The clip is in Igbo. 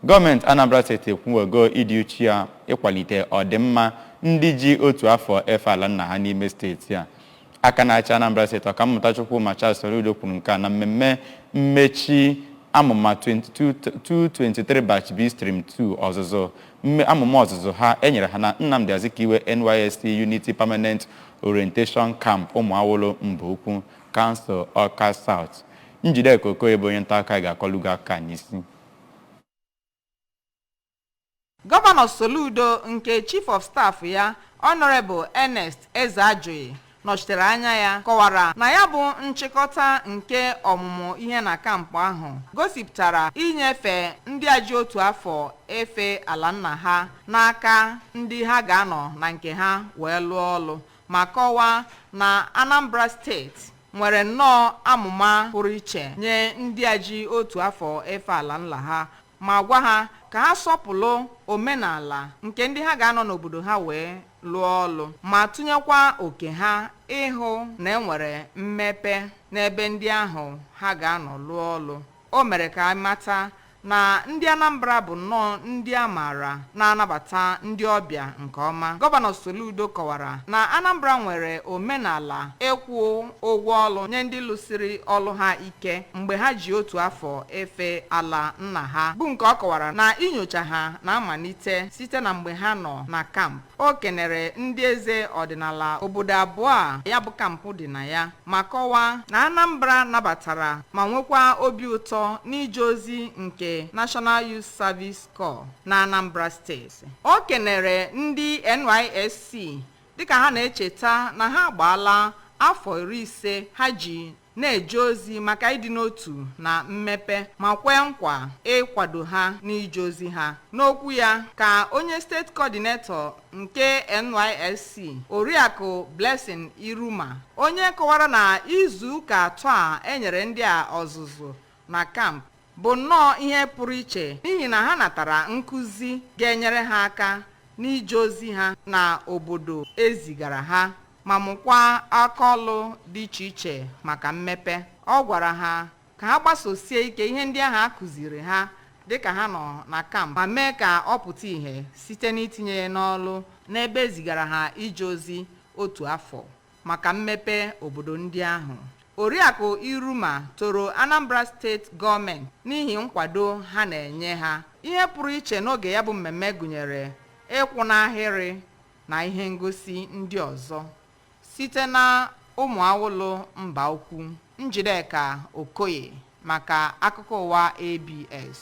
Gọọmenti Anambra Steeti ekwuwego ịdị uchu ya ịkwalite ọdịmma ndị ji otu afọ efe ala nna ha n'ime steeti a. Aka na-achị Anambra Steeti Ọkammụta Chukwuma Soludo kwuru nke a na mmemme mmechi amụma 2023 Batch B Stream 2 ọzụzụ amụma ọzụzụ ha enyere ha na Nnamdi Azikiwe NYSC Unity Permanent Orientation Camp Ụmụawụlụ Mbaukwu Council Ọka South. Njideka Okoye bụ onye nta aka ga-akọlugo aka n'isi. Govano Soludo nke Chief of Staff ya Honorable Ernest Ezeajoye nọchitere anya ya kọwara na ya bụ nchịkọta nke ọmụmụ ihe na kampụ ahụ gosipụtara inyefe ndị a ji otu afọ efe ala nna ha n'aka ndị ha ga-anọ na nke ha wee lụọ ọlụ ma kọwaa na Anambra Steeti nwere nnọọ amụma pụrụ iche nye ndị a ji otu afọ efe ala nna ha ma gwa ha ka ha sọpụrụ omenala nke ndị ha ga-anọ n'obodo ha wee lụọ ọlụ ma tụnyekwa oke ha ịhụ na enwere mmepe n'ebe ndị ahụ ha ga-anọ lụọ ọlụ. O mere ka mata na ndị Anambra bụ nnọọ ndị a maara na-anabata ndị ọbịa nke ọma. Gọvanọ Soludo kọwara na Anambra nwere omenala ịkwụ ụgwọ ọlụ nye ndị lụsiri ọlụ ha ike mgbe ha ji otu afọ efe ala nna ha, bụ nke ọ kọwara na inyocha ha na-amalite site na mgbe ha nọ na kampụ. O kenere ndị eze ọdịnala obodo abụọ a ya bụ kampụ dị na ya ma kọwaa na Anambra nabatara ma nwekwa obi ụtọ n'ije ozi nke National Youth Service Corps na Anambra Steeti. O kenere ndị NYSC dịka ha na-echeta na ha agbaala afọ 50 ha ji na-eje ozi maka ịdị n'otu na mmepe ma kwee nkwa ịkwado ha n'ije ozi ha. N'okwu ya ka onye steeti coordinator nke NYSC Oriakụ Blessing Iruma, onye kọwara na izu ụka atọ a enyere ndị a ọzụzụ na kampụ bụ nnọọ ihe pụrụ iche n'ihi na ha natara nkụzi ga-enyere ha aka n'ije ozi ha na obodo ezigara ha ma mụkwa akaọlụ dị iche iche maka mmepe. Ọ gwara ha ka ha gbasosie ike ihe ndị ahụ a kụziri ha dịka ha nọ na kampụ ma mee ka ọ pụta ìhè site n'itinye ya n'ọlụ n'ebe ezigara ha ije ozi otu afọ maka mmepe obodo ndị ahụ. Oriakụ Iruma toro Anambra Steeti gọọmenti n'ihi nkwado ha na-enye ha. Ihe pụrụ iche n'oge ya bụ mmemme gụnyere ịkwụ n'ahịrị na ihe ngosi ndị ọzọ site na Ụmụawụlụ Mbaukwu. Njideka Okoye maka akụkọ ụwa ABS.